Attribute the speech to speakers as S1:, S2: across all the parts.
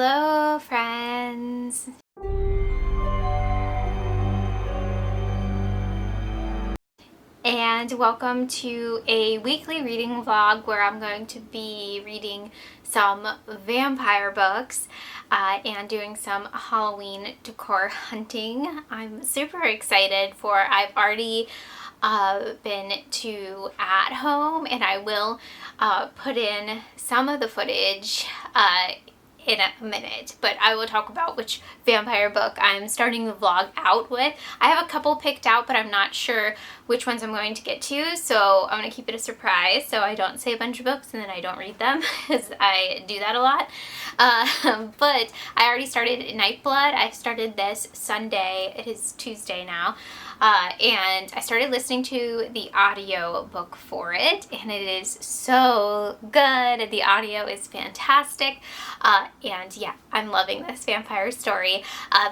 S1: Hello friends! And welcome to a weekly reading vlog where I'm going to be reading some vampire books and doing some Halloween decor hunting. I'm super excited I've already been to AtHome, and I will put in some of the footage in a minute, but I will talk about which vampire book I'm starting the vlog out with. I have a couple picked out, but I'm not sure which ones I'm going to get to, so I'm going to keep it a surprise so I don't say a bunch of books and then I don't read them, because I do that a lot. But I already started Nightblood. I started this Sunday. It is Tuesday now. And I started listening to the audio book for it, and it is so good. The audio is fantastic, and yeah, I'm loving this vampire story.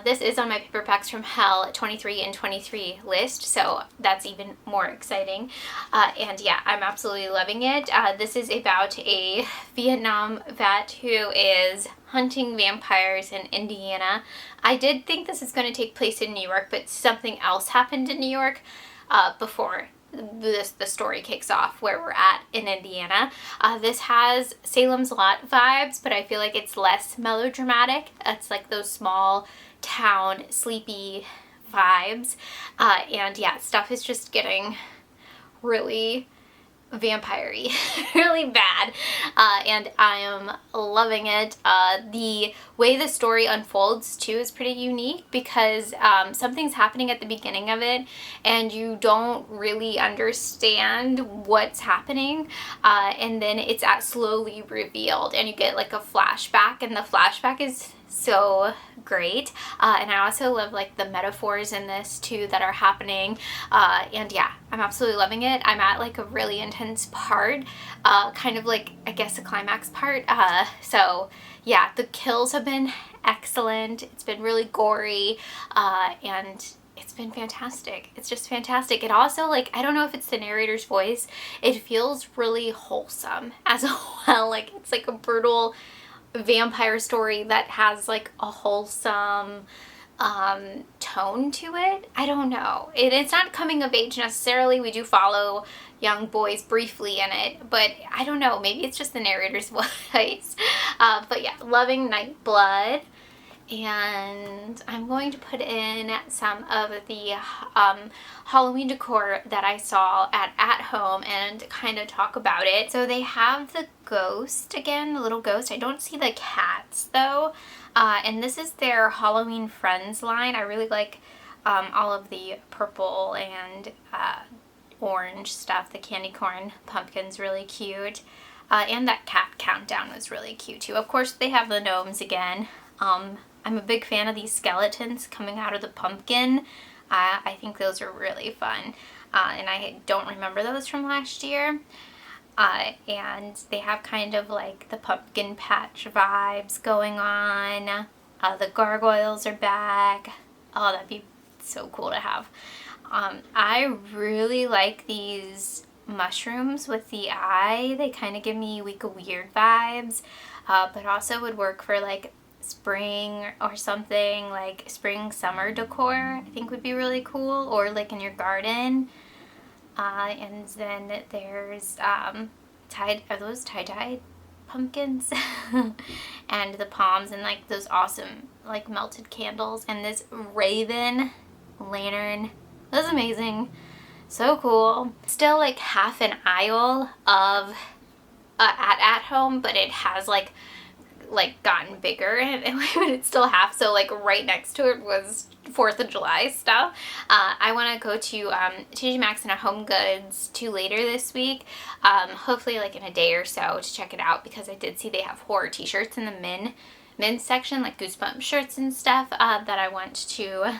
S1: This is on my Paperbacks from Hell 23 and 23 list, so that's even more exciting. And yeah, I'm absolutely loving it. This is about a Vietnam vet who is hunting vampires in Indiana. I did think this is going to take place in New York, but something else happened in New York before the story kicks off where we're at in Indiana. This has Salem's Lot vibes, but I feel like it's less melodramatic. It's like those small town sleepy vibes. And yeah, stuff is just getting really vampire-y, really bad, and I am loving it. The way the story unfolds too is pretty unique because something's happening at the beginning of it and you don't really understand what's happening, and then it's slowly revealed and you get like a flashback, and the flashback is so great. And I also love like the metaphors in this too that are happening, and yeah, I'm absolutely loving it. I'm at like a really intense part, kind of like I guess a climax part, so yeah, the kills have been excellent. It's been really gory, and it's been fantastic. It's just fantastic. It also, like, I don't know if it's the narrator's voice, it feels really wholesome as well. Like, it's like a brutal vampire story that has like a wholesome tone to it. I don't know. It's not coming of age necessarily. We do follow young boys briefly in it, but I don't know. Maybe it's just the narrator's voice. But yeah, loving Nightblood. And I'm going to put in some of the Halloween decor that I saw at AtHome and kind of talk about it. So they have the ghost again, the little ghost. I don't see the cats though. And this is their Halloween Friends line. I really like all of the purple and orange stuff. The candy corn pumpkin's really cute. And that cat countdown was really cute too. Of course, they have the gnomes again. I'm a big fan of these skeletons coming out of the pumpkin. I think those are really fun. And I don't remember those from last year. And they have kind of like the pumpkin patch vibes going on. The gargoyles are back. Oh, that'd be so cool to have. I really like these mushrooms with the eye. They kind of give me Week of Weird vibes, but also would work for like spring or something, like spring summer decor. I think would be really cool, or like in your garden. And then there's are those tie-dyed pumpkins? And the palms, and like those awesome like melted candles, and this raven lantern. That's amazing. So cool. Still like half an aisle of at home, but it has like gotten bigger, and it's still half, so like right next to it was 4th of July stuff. I want to go to TJ Maxx and Home Goods too later this week, hopefully like in a day or so, to check it out, because I did see they have horror t-shirts in the men's section, like Goosebumps shirts and stuff, that I want to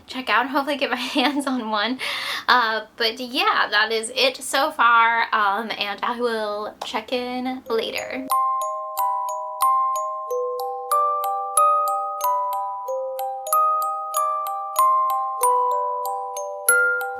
S1: check out and hopefully get my hands on one. But yeah, that is it so far, and I will check in later.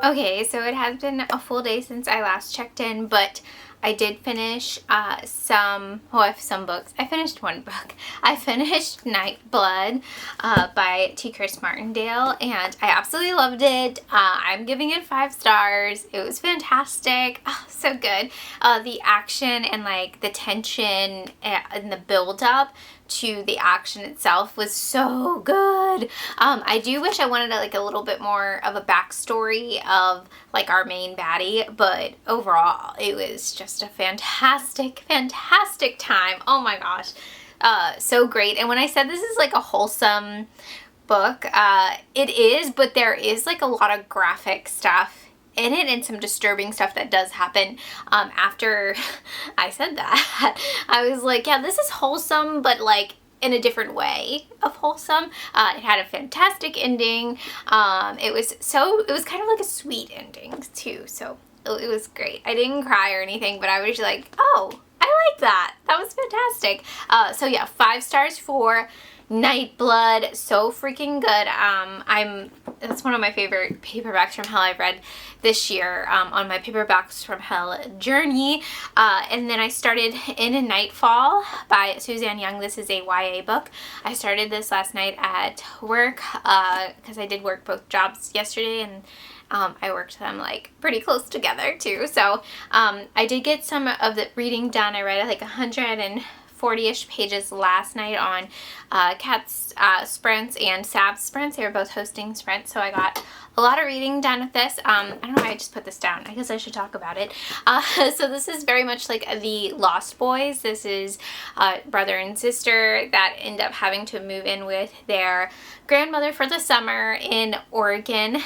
S1: Okay, so it has been a full day since I last checked in, but I did finish I have some books. I finished one book. I finished Night Blood by T. Chris Martindale, and I absolutely loved it. I'm giving it 5 stars. It was fantastic. Oh, so good. The action and like the tension and the build up to the action itself was so good. I do wish I wanted like a little bit more of a backstory of like our main baddie, but overall it was just a fantastic time. Oh my gosh, so great. And when I said this is like a wholesome book, it is, but there is like a lot of graphic stuff in it and some disturbing stuff that does happen. After I said that, I was like, yeah, this is wholesome, but like in a different way of wholesome. It had a fantastic ending. It was kind of like a sweet ending too, so it was great. I didn't cry or anything, but I was like, oh, I like that. That was fantastic. So yeah, 5 stars for Night Blood. So freaking good. That's one of my favorite paperbacks from hell I've read this year, on my paperbacks from hell journey. And then I started In a Nightfall by Suzanne Young. This is a YA book. I started this last night at work because I did work both jobs yesterday, and I worked them like pretty close together too. So I did get some of the reading done. I read like 140-ish pages last night on Kat's sprints and Sab's sprints. They were both hosting sprints, so I got a lot of reading done with this. I don't know why I just put this down. I guess I should talk about it. So this is very much like the Lost Boys. This is brother and sister that end up having to move in with their grandmother for the summer in Oregon.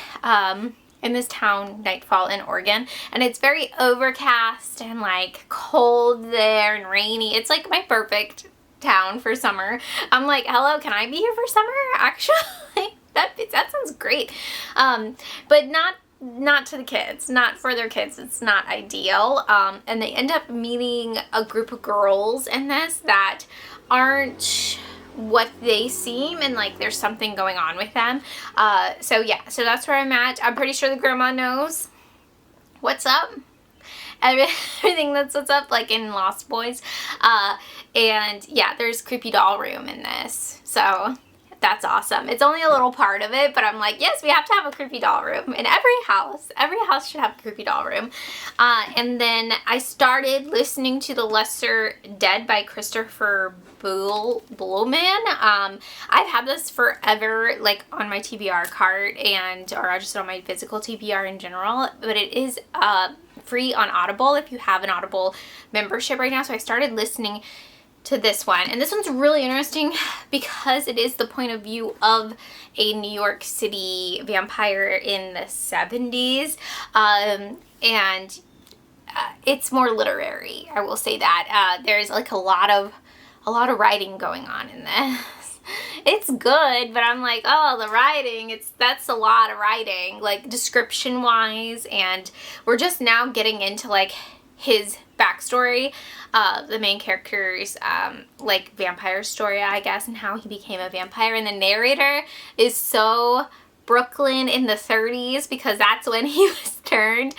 S1: In this town, Nightfall in Oregon, and it's very overcast and like cold there and rainy. It's like my perfect town for summer. I'm like, hello, can I be here for summer? Actually, that sounds great. But not to the kids, not for their kids. It's not ideal. And they end up meeting a group of girls in this that aren't what they seem, and like there's something going on with them. So yeah, so that's where I'm at. I'm pretty sure the grandma knows what's up. Everything that's what's up, like in Lost Boys. And yeah, there's creepy doll room in this. So that's awesome. It's only a little part of it, but I'm like, yes, we have to have a creepy doll room in every house. Every house should have a creepy doll room. And then I started listening to The Lesser Dead by Christopher Buhlman. I've had this forever, like on my TBR cart, or just on my physical TBR in general, but it is free on Audible if you have an Audible membership right now. So I started listening to this one, and this one's really interesting because it is the point of view of a New York City vampire in the 70s, and it's more literary, I will say that. There's like a lot of writing going on in this. It's good, but I'm like, oh, the writing, that's a lot of writing, like description wise, and we're just now getting into like his backstory, the main character's like vampire story, I guess, and how he became a vampire. And the narrator is so Brooklyn in the 30s because that's when he was turned.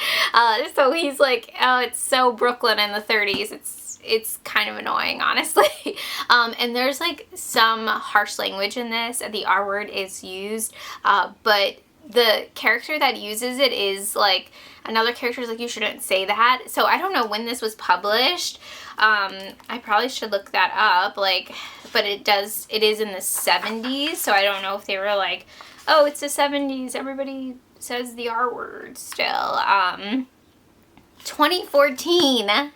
S1: So he's like, oh, it's so Brooklyn in the 30s. It's kind of annoying, honestly. And there's like some harsh language in this. The R word is used, but the character that uses it is like, another character is like, you shouldn't say that. So I don't know when this was published. I probably should look that up, like, but it is in the 70s, so I don't know if they were like, oh, it's the 70s, everybody says the R word still. 2014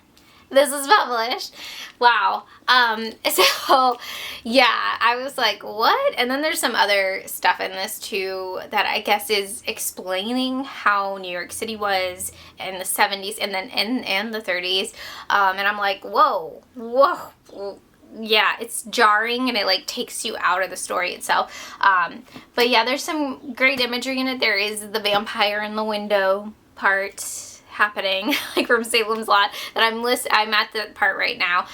S1: this was published. Wow. So yeah, I was like, what? And then there's some other stuff in this too that I guess is explaining how New York City was in the 70s and then in the 30s. And I'm like, whoa. Yeah, it's jarring and it like takes you out of the story itself. But yeah, there's some great imagery in it. There is the vampire in the window part happening, like from Salem's Lot, that I'm at the part right now.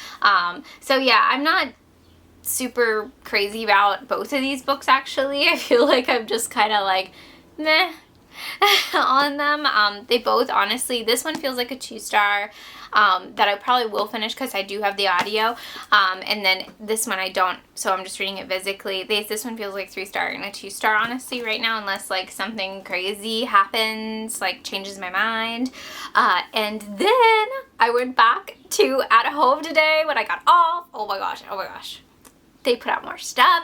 S1: So yeah, I'm not super crazy about both of these books actually. I feel like I'm just kind of like meh on them. They both, honestly, this one feels like a 2-star. that I probably will finish because I do have the audio. And then this one I don't, so I'm just reading it physically. This one feels like 3-star and a 2-star honestly right now, unless like something crazy happens, like changes my mind. And then I went back to AtHome today when I got off. Oh my gosh, oh my gosh. They put out more stuff.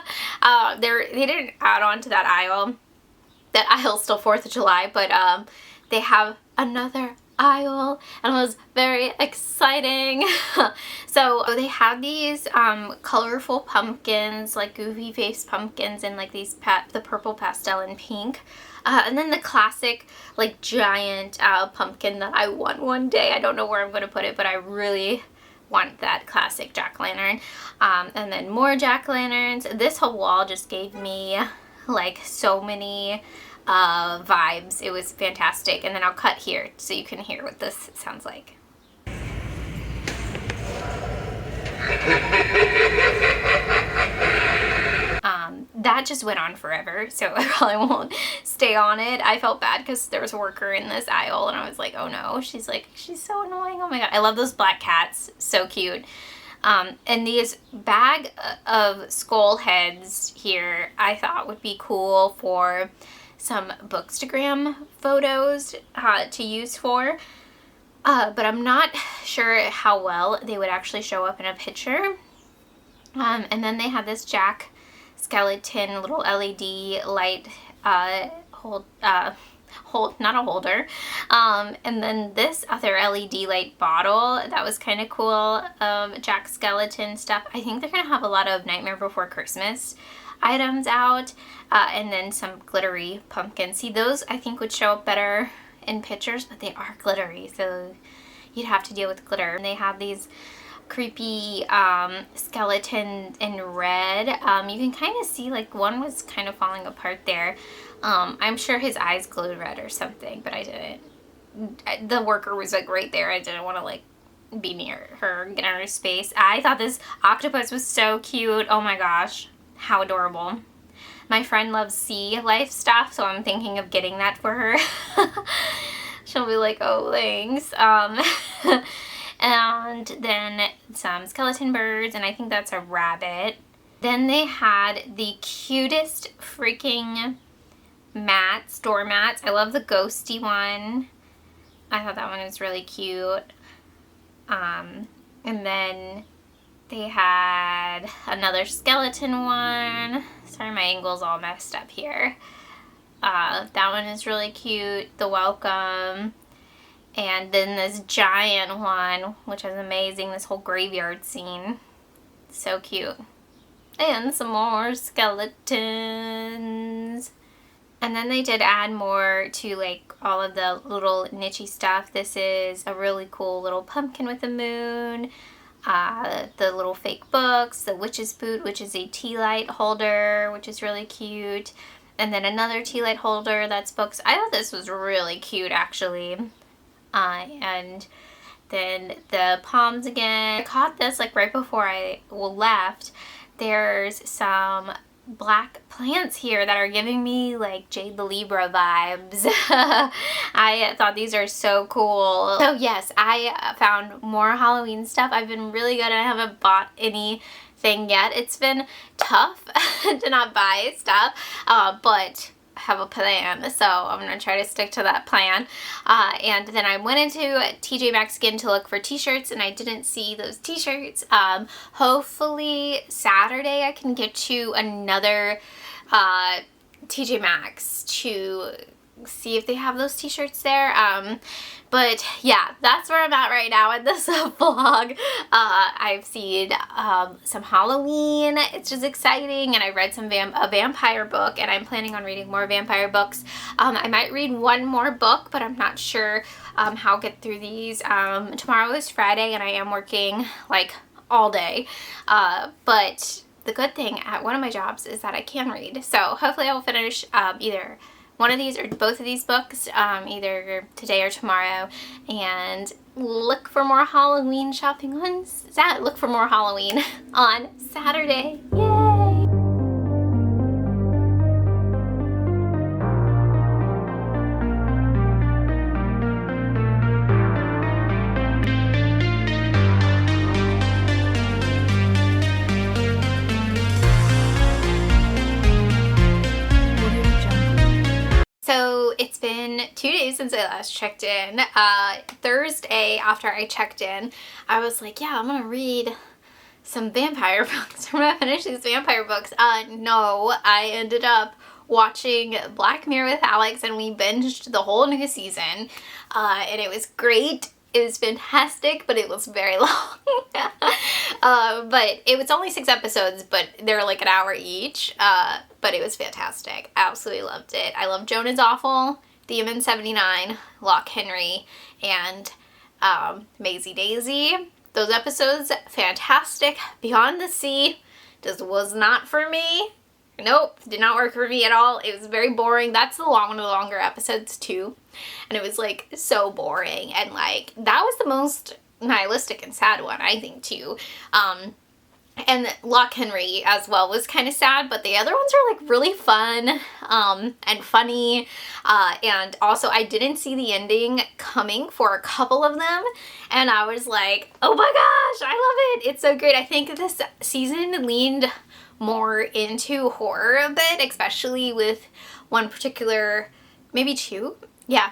S1: They didn't add on to that aisle. That aisle's still 4th of July, but they have another aisle, and it was very exciting. So they had these colorful pumpkins, like goofy face pumpkins, and like these the purple pastel and pink. And then the classic, like, giant pumpkin that I want one day. I don't know where I'm going to put it, but I really want that classic jack-o'-lantern. And then more jack-o'-lanterns. This whole wall just gave me, like, so many vibes. It was fantastic. And then I'll cut here so you can hear what this sounds like. That just went on forever, so I probably won't stay on it. I felt bad because there was a worker in this aisle, and I was like, oh no. She's like, she's so annoying. Oh my god. I love those black cats. So cute. And these bag of skull heads here I thought would be cool for some Bookstagram photos to use for. But I'm not sure how well they would actually show up in a picture. And then they had this Jack skeleton little LED light not a holder. And then this other LED light bottle that was kind of cool. Jack skeleton stuff. I think they're gonna have a lot of Nightmare Before Christmas items out, and then some glittery pumpkins. See, those I think would show up better in pictures, but they are glittery, so you'd have to deal with glitter. And they have these creepy skeleton in red. You can kind of see, like, one was kind of falling apart there. I'm sure his eyes glowed red or something, but I didn't. The worker was like right there. I didn't want to like be near her, get in her space. I thought this octopus was so cute. Oh my gosh, how adorable. My friend loves sea life stuff, so I'm thinking of getting that for her. She'll be like, oh, thanks. And then some skeleton birds, and I think that's a rabbit. Then they had the cutest freaking mats, door mats. I love the ghosty one. I thought that one was really cute. And then they had another skeleton one. Sorry, my angle's all messed up here. That one is really cute. The welcome. And then this giant one, which is amazing. This whole graveyard scene. So cute. And some more skeletons. And then they did add more to like all of the little niche-y stuff. This is a really cool little pumpkin with a moon. The little fake books. The witch's boot, which is a tea light holder, which is really cute. And then another tea light holder that's books. I thought this was really cute, actually. And then the palms again. I caught this like right before I left. There's some black plants here that are giving me like Jade the Libra vibes. I thought these are so cool. So yes, I found more Halloween stuff. I've been really good and I haven't bought anything yet. It's been tough to not buy stuff, but have a plan, so I'm gonna try to stick to that plan. And then I went into TJ Maxx again to look for t-shirts, and I didn't see those t-shirts. Hopefully Saturday I can get to another TJ Maxx to see if they have those t-shirts there. But yeah, that's where I'm at right now in this vlog. I've seen some Halloween. It's just exciting, and I read some a vampire book, and I'm planning on reading more vampire books. I might read one more book, but I'm not sure how I'll get through these. Tomorrow is Friday, and I am working like all day. But the good thing at one of my jobs is that I can read. So hopefully I will finish either one of these or both of these books either today or tomorrow, and look for more Halloween shopping on look for more Halloween on Saturday. Yay! been 2 days since I last checked in. Thursday after I checked in, I was like, yeah, I'm gonna read some vampire books. I'm gonna finish these vampire books. No, I ended up watching Black Mirror with Alex, and we binged the whole new season, and it was great. It was fantastic, but it was very long. But it was only 6 episodes, but they're like an hour each. But it was fantastic. I absolutely loved it. I love Joan is Awful, Demon 79, Lock Henry, and Maisie Daisy. Those episodes, fantastic. Beyond the Sea just was not for me. Nope, did not work for me at all. It was very boring. That's one of the longer episodes too. And it was like so boring. And like, that was the most nihilistic and sad one, I think too. And Lock Henry as well was kind of sad, but the other ones are like really fun and funny. And also I didn't see the ending coming for a couple of them. And I was like, oh my gosh, I love it. It's so great. I think this season leaned more into horror a bit, especially with one particular, maybe two? Yeah.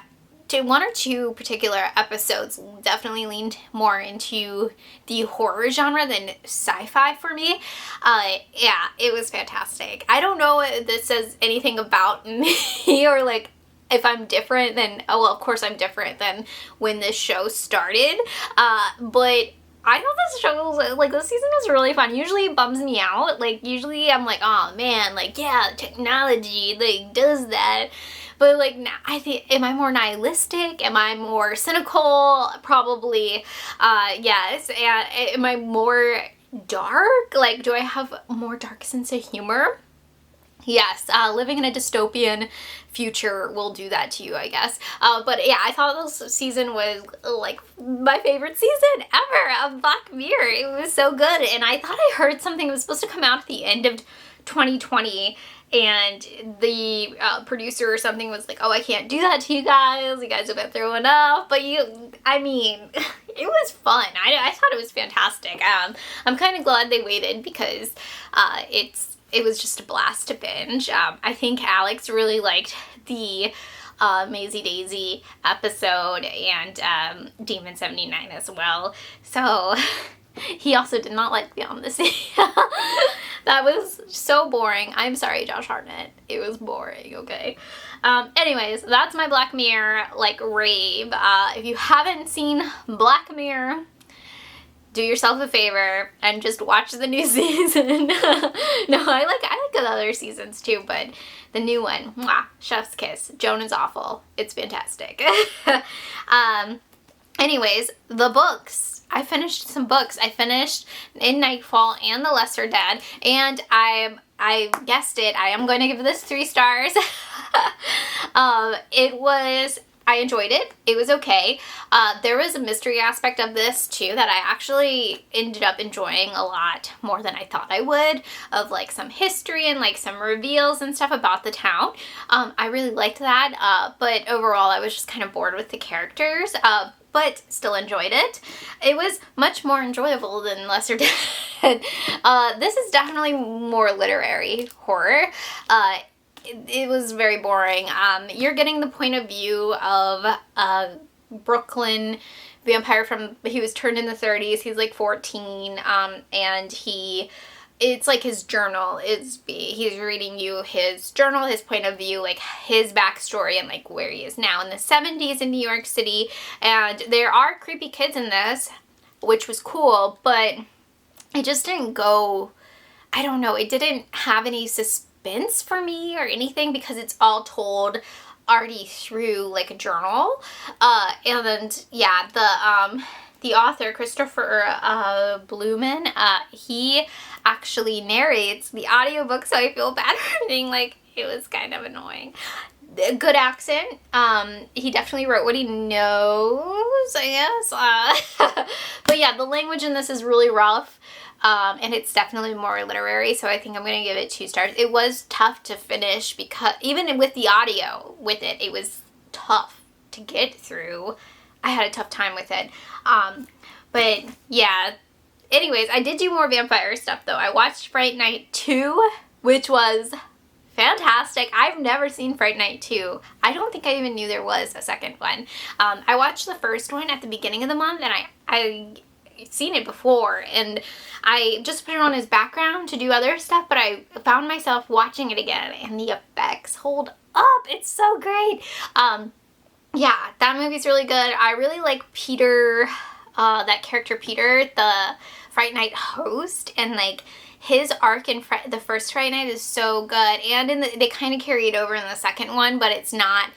S1: One or two particular episodes definitely leaned more into the horror genre than sci-fi for me. Yeah, it was fantastic. I don't know if this says anything about me or like if I'm different than, oh well, of course I'm different than when this show started, but I thought this show was, like, this season was really fun. Usually it bums me out. Like, usually I'm like, oh man, like, yeah, technology, like, does that. But, like, I think, am I more nihilistic? Am I more cynical? Probably, yes. And am I more dark? Like, do I have a more dark sense of humor? Yes, living in a dystopian future will do that to you, I guess. But yeah, I thought this season was like my favorite season ever of Black Mirror. It was so good. And I thought I heard something that was supposed to come out at the end of 2020. And the producer or something was like, oh, I can't do that to you guys. You guys have been through enough. But I mean, it was fun. I thought it was fantastic. I'm kind of glad they waited because it was just a blast to binge. I think Alex really liked the Maisie Daisy episode and Demon 79 as well. So he also did not like Beyond the Sea. That was so boring. I'm sorry, Josh Hartnett. It was boring, okay? Anyways, that's my Black Mirror, like, rave. If you haven't seen Black Mirror, do yourself a favor and just watch the new season. No, I like the other seasons too, but the new one, mwah, chef's kiss. Joan is Awful. It's fantastic. Anyways, the books. I finished some books. I finished In Nightfall and The Lesser Dead, and I guessed it. I am going to give this 3 stars. I enjoyed it. It was okay. There was a mystery aspect of this too that I actually ended up enjoying a lot more than I thought I would, of like some history and like some reveals and stuff about the town. I really liked that, but overall I was just kind of bored with the characters, but still enjoyed it. It was much more enjoyable than Lesser Dead. This is definitely more literary horror. It was very boring. You're getting the point of view of a Brooklyn vampire he was turned in the 30s. He's like 14, and it's like his journal he's reading you his journal, his point of view, like his backstory and like where he is now in the 70s in New York City. And there are creepy kids in this, which was cool, but it just didn't go, I don't know, it didn't have any suspense for me or anything because it's all told already through like a journal. And yeah, the author, Christopher Blumen, he actually narrates the audiobook, so I feel bad for being like, it was kind of annoying. Good accent. He definitely wrote what he knows, I guess. But yeah, the language in this is really rough. And it's definitely more literary, so I think I'm going to give it 2 stars. It was tough to finish because even with the audio with it, it was tough to get through. I had a tough time with it. But yeah, anyways, I did do more vampire stuff though. I watched Fright Night 2, which was fantastic. I've never seen Fright Night 2. I don't think I even knew there was a second one. I watched the first one at the beginning of the month, and I seen it before, and I just put it on as background to do other stuff, but I found myself watching it again, and the effects hold up. It's so great. Yeah, that movie's really good. I really like Peter, that character Peter, the Fright Night host, and like his arc in the first Fright Night is so good, and they kind of carry it over in the second one, but it's not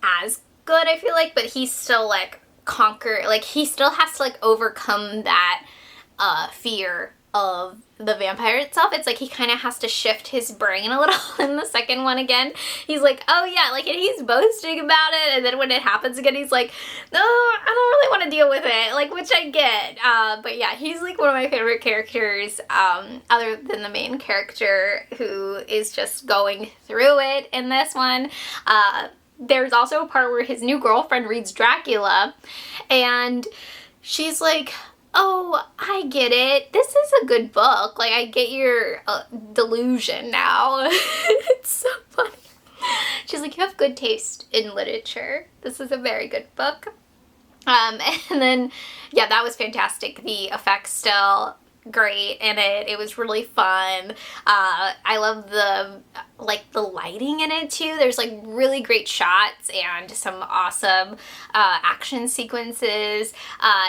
S1: as good, I feel like. But he's still like he still has to like overcome that fear of the vampire itself. It's like he kind of has to shift his brain a little in the second one again. He's like, oh yeah, like, and he's boasting about it, and then when it happens again, he's like, no, I don't really want to deal with it, like, which I get. But yeah, he's like one of my favorite characters, other than the main character, who is just going through it in this one. There's also a part where his new girlfriend reads Dracula, and she's like, oh, I get it. This is a good book. Like, I get your delusion now. It's so funny. She's like, you have good taste in literature. This is a very good book. And then, yeah, that was fantastic. The effects still great in it. It was really fun. I love the lighting in it too. There's like really great shots and some awesome action sequences,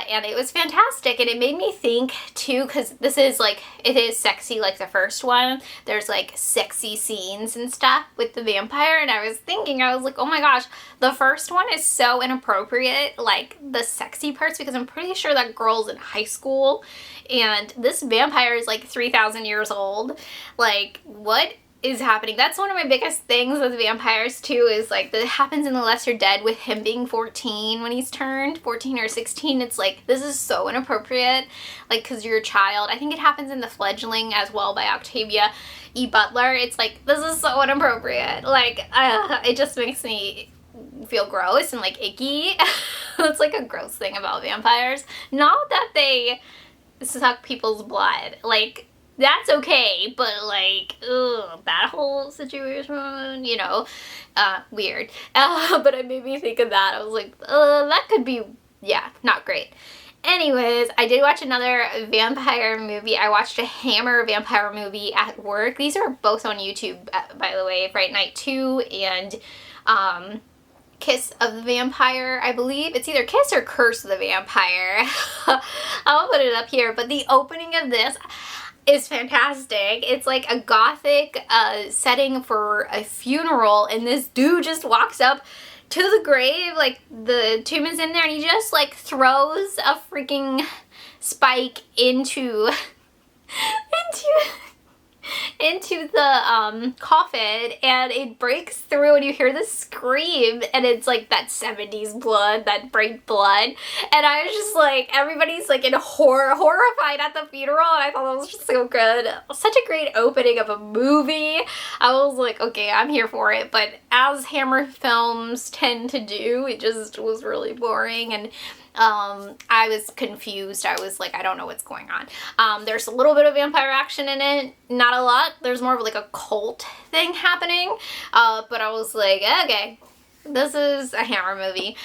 S1: and it was fantastic. And it made me think too, because this is like, it is sexy like the first one. There's like sexy scenes and stuff with the vampire, and I was thinking, I was like, oh my gosh, the first one is so inappropriate, like the sexy parts, because I'm pretty sure that girl's in high school and this vampire is like 3,000 years old. Like, what is happening? That's one of my biggest things with vampires too, is like that happens in The Lesser Dead with him being 14 when he's turned 14 or 16. It's like, this is so inappropriate, like, because you're a child. I think it happens in The Fledgling as well by Octavia E. Butler. It's like, this is so inappropriate. Like, it just makes me feel gross and like icky. It's like a gross thing about vampires. Not that they suck people's blood, like, that's okay, but like, ugh, that whole situation, you know, weird. But it made me think of that. I was like, that could be, yeah, not great. Anyways, I did watch another vampire movie. I watched a Hammer vampire movie at work. These are both on YouTube, by the way, Fright Night 2 and Kiss of the Vampire, I believe. It's either Kiss or Curse of the Vampire. I'll put it up here, but the opening of this is fantastic. It's like a gothic setting for a funeral, and this dude just walks up to the grave, like the tomb is in there, and he just like throws a freaking spike into the coffin, and it breaks through, and you hear the scream, and it's like that 70s blood, that bright blood, and I was just like, everybody's like in horrified at the funeral, and I thought that was just so good. Such a great opening of a movie. I was like, okay, I'm here for it, but as Hammer films tend to do, it just was really boring, and I was confused. I was like, I don't know what's going on. There's a little bit of vampire action in it, not a lot. There's more of like a cult thing happening, but I was like, okay, this is a Hammer movie.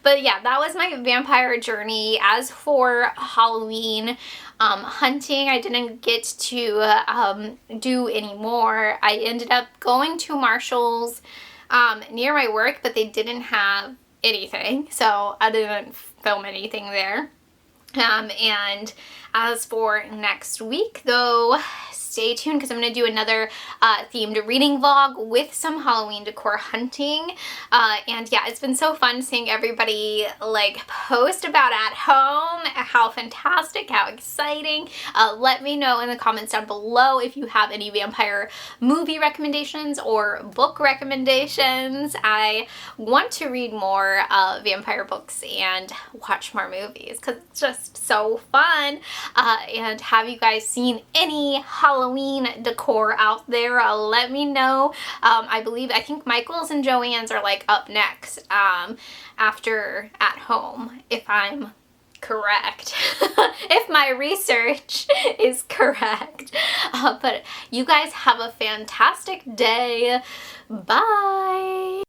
S1: But yeah, that was my vampire journey. As for Halloween hunting, I didn't get to do anymore. I ended up going to Marshall's near my work, but they didn't have anything, so I didn't film anything there. And as for next week, though, stay tuned, because I'm going to do another themed reading vlog with some Halloween decor hunting. And yeah, it's been so fun seeing everybody like post about AtHome, how fantastic, how exciting. Let me know in the comments down below if you have any vampire movie recommendations or book recommendations. I want to read more vampire books and watch more movies, because it's just so fun. And have you guys seen any Halloween decor out there? Let me know. I think Michael's and Joanne's are like up next after AtHome, if I'm correct. If my research is correct. But you guys have a fantastic day. Bye.